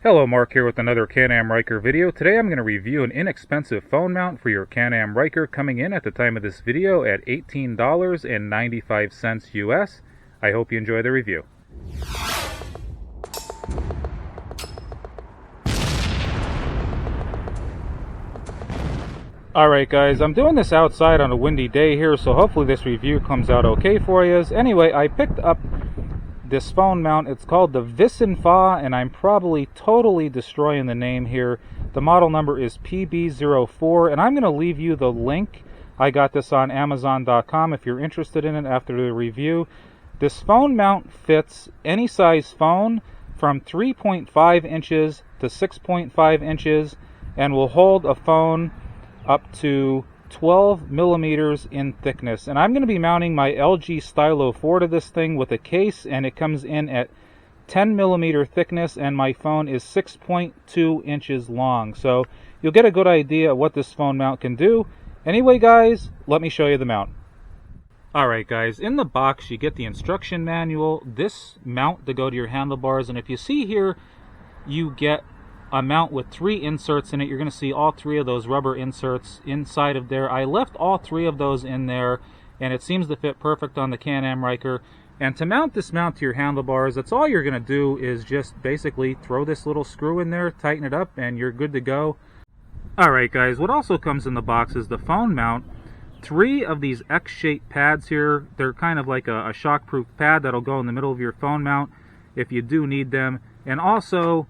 Hello, Mark here with another Can-Am Riker video. Today I'm going to review an inexpensive phone mount for your Can-Am Riker, coming in at the time of this video at $18.95 US. I hope you enjoy the review. Alright guys, I'm doing this outside on a windy day here, so hopefully this review comes out okay for you. Anyway, I picked up this phone mount. It's called the Visnfa, and I'm probably totally destroying the name here. The model number is PB04, and I'm going to leave you the link. I got this on Amazon.com if you're interested in it after the review. This phone mount fits any size phone from 3.5 inches to 6.5 inches and will hold a phone up to 12 millimeters in thickness. And I'm going to be mounting my LG Stylo 4 to this thing with a case, and it comes in at 10 millimeter thickness, and my phone is 6.2 inches long. So you'll get a good idea of what this phone mount can do. Anyway guys, let me show you the mount. Alright guys, in the box you get the instruction manual, this mount to go to your handlebars, and if you see here, you get a mount with 3 inserts in it. You're going to see all 3 of those rubber inserts inside of there. I left all 3 of those in there, and it seems to fit perfect on the Can-Am Riker. And to mount this mount to your handlebars, that's all you're going to do is just basically throw this little screw in there, tighten it up, and you're good to go. Alright guys, what also comes in the box is the phone mount. 3 of these X-shaped pads here. They're kind of like a shockproof pad that'll go in the middle of your phone mount if you do need them. And also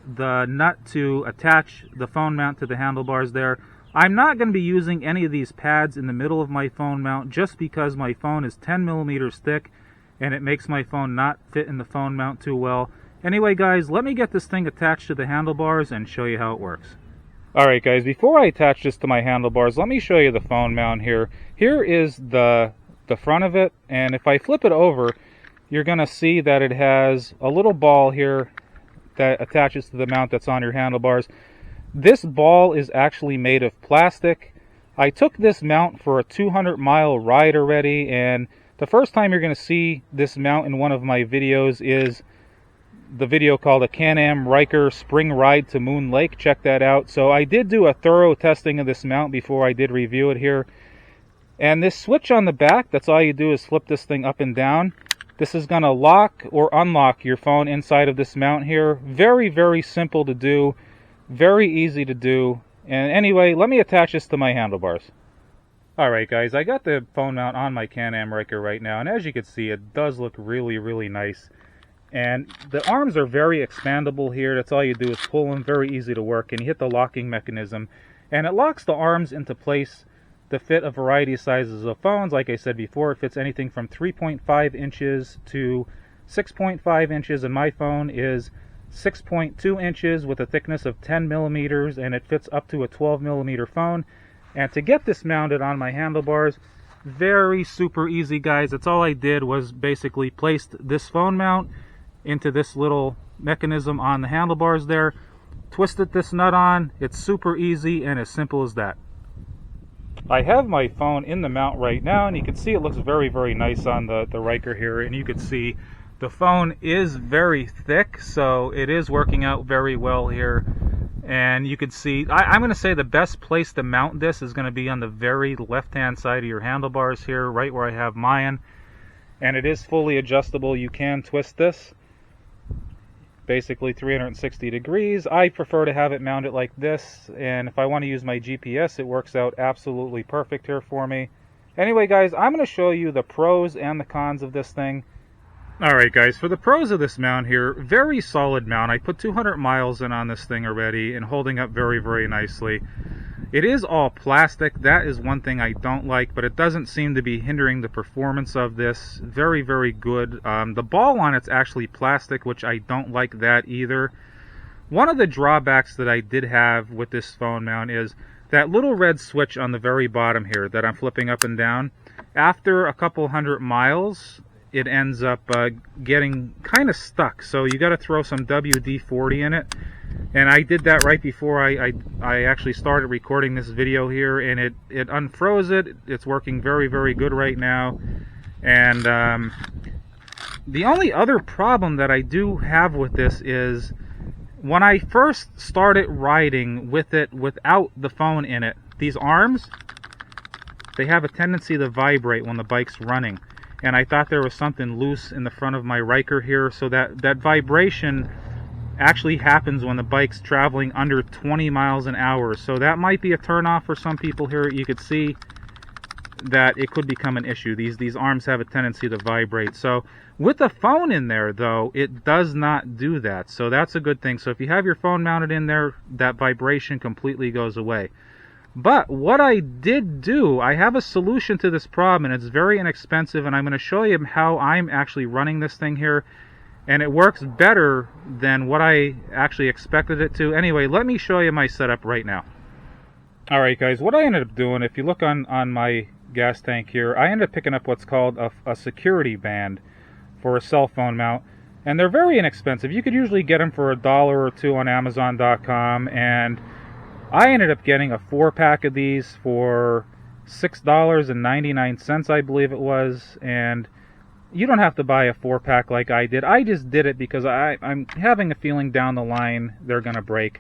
the nut to attach the phone mount to the handlebars there. I'm not going to be using any of these pads in the middle of my phone mount just because my phone is 10 millimeters thick and it makes my phone not fit in the phone mount too well. Anyway guys, let me get this thing attached to the handlebars and show you how it works. Alright guys, before I attach this to my handlebars, let me show you the phone mount here. Here is the front of it, and if I flip it over, you're going to see that it has a little ball here that attaches to the mount that's on your handlebars. This ball is actually made of plastic. I took this mount for a 200-mile ride already, and the first time you're going to see this mount in one of my videos is the video called a Can-Am Riker Spring Ride to Moon Lake. Check that out. So I did do a thorough testing of this mount before I did review it here. And this switch on the back, that's all you do is flip this thing up and down. This is going to lock or unlock your phone inside of this mount here. Very, very simple to do. Very easy to do. And anyway, let me attach this to my handlebars. Alright guys, I got the phone mount on my Can-Am Riker right now. And as you can see, it does look really, really nice. And the arms are very expandable here. That's all you do is pull them. Very easy to work. And you hit the locking mechanism. And it locks the arms into place to fit a variety of sizes of phones. Like I said before, it fits anything from 3.5 inches to 6.5 inches, and my phone is 6.2 inches with a thickness of 10 millimeters, and it fits up to a 12 millimeter phone. And to get this mounted on my handlebars, very super easy guys. That's all I did was basically placed this phone mount into this little mechanism on the handlebars there, twisted this nut on. It's super easy and as simple as that. I have my phone in the mount right now, and you can see it looks very, very nice on the Riker here. And you can see the phone is very thick, so it is working out very well here. And you can see, I'm going to say the best place to mount this is going to be on the very left-hand side of your handlebars here, right where I have mine. And it is fully adjustable. You can twist this basically 360 degrees. I prefer to have it mounted like this, and if I want to use my GPS, it works out absolutely perfect here for me. Anyway guys, I'm going to show you the pros and the cons of this thing. Alright guys, for the pros of this mount here, very solid mount. I put 200 miles in on this thing already and holding up very, very nicely. It is all plastic. That is one thing I don't like, but it doesn't seem to be hindering the performance of this. Very, very good. The ball on it's actually plastic, which I don't like that either. One of the drawbacks that I did have with this phone mount is that little red switch on the very bottom here that I'm flipping up and down. After a couple hundred miles, it ends up getting kind of stuck. So you got to throw some WD-40 in it. And I did that right before I actually started recording this video here, and it unfroze it. It's working very, very good right now. And the only other problem that I do have with this is when I first started riding with it without the phone in it, these arms, they have a tendency to vibrate when the bike's running. And I thought there was something loose in the front of my Ryker here, so that vibration actually happens when the bike's traveling under 20 miles an hour. So that might be a turnoff for some people here. You could see that it could become an issue. These arms have a tendency to vibrate. So with the phone in there, though, it does not do that. So that's a good thing. So if you have your phone mounted in there, that vibration completely goes away. But what I did do, I have a solution to this problem, and it's very inexpensive, and I'm going to show you how I'm actually running this thing here. And it works better than what I actually expected it to. Anyway, let me show you my setup right now. Alright guys, what I ended up doing, if you look on my gas tank here, I ended up picking up what's called a security band for a cell phone mount. And they're very inexpensive. You could usually get them for $1 or $2 on Amazon.com. And I ended up getting a 4-pack of these for $6.99, I believe it was. And you don't have to buy a 4-pack like I did. I just did it because I'm having a feeling down the line they're going to break.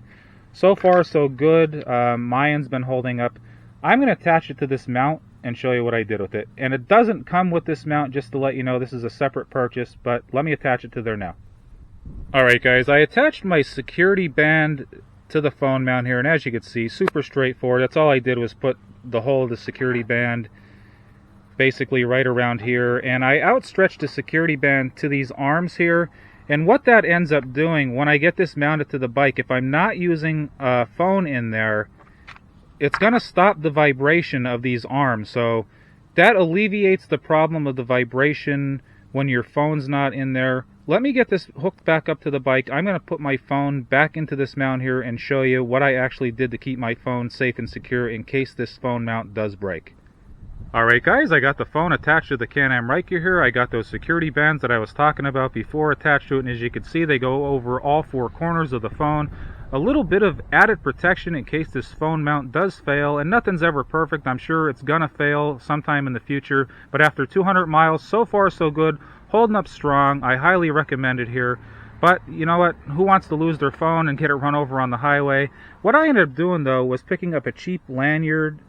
So far, so good. Mine's been holding up. I'm going to attach it to this mount and show you what I did with it. And it doesn't come with this mount, just to let you know this is a separate purchase, but let me attach it to there now. Alright guys, I attached my security band to the phone mount here, and as you can see, super straightforward. That's all I did was put the whole of the security band basically right around here, and I outstretched the security band to these arms here. And what that ends up doing when I get this mounted to the bike, if I'm not using a phone in there, it's going to stop the vibration of these arms. So that alleviates the problem of the vibration when your phone's not in there. Let me get this hooked back up to the bike. I'm going to put my phone back into this mount here and show you what I actually did to keep my phone safe and secure in case this phone mount does break. Alright guys, I got the phone attached to the Can-Am Ryker here. I got those security bands that I was talking about before attached to it, and as you can see, they go over all 4 corners of the phone. A little bit of added protection in case this phone mount does fail, and nothing's ever perfect. I'm sure it's gonna fail sometime in the future, but after 200 miles, so far so good, holding up strong. I highly recommend it here. But you know what, who wants to lose their phone and get it run over on the highway? What I ended up doing though was picking up a cheap lanyard,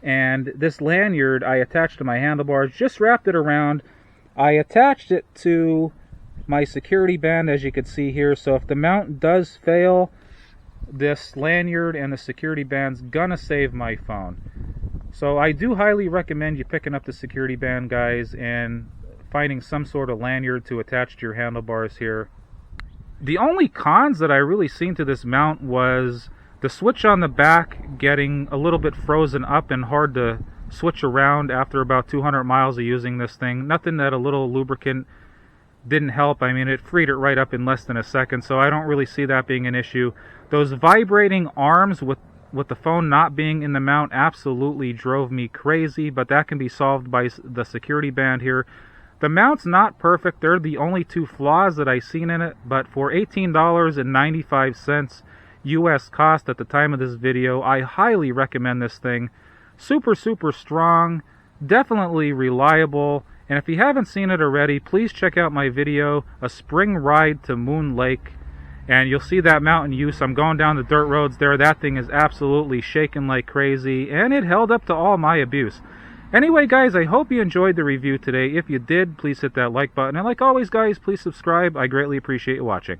and this lanyard I attached to my handlebars, just wrapped it around. I attached it to my security band, as you can see here, so if the mount does fail, this lanyard and the security band's gonna save my phone. So I do highly recommend you picking up the security band, guys, and finding some sort of lanyard to attach to your handlebars here. The only cons that I really seen to this mount was the switch on the back getting a little bit frozen up and hard to switch around after about 200 miles of using this thing. Nothing that a little lubricant didn't help. I mean, it freed it right up in less than a second, so I don't really see that being an issue. Those vibrating arms with the phone not being in the mount absolutely drove me crazy, but that can be solved by the security band here. The mount's not perfect. They're the only 2 flaws that I've seen in it, but for $18.95 US cost at the time of this video, I highly recommend this thing. Super strong, definitely reliable, and if you haven't seen it already, please check out my video, A Spring Ride to Moon Lake, and you'll see that mount in use. I'm going down the dirt roads there. That thing is absolutely shaking like crazy, and it held up to all my abuse. Anyway guys, I hope you enjoyed the review today. If you did, please hit that like button, and like always guys, please subscribe. I greatly appreciate you watching.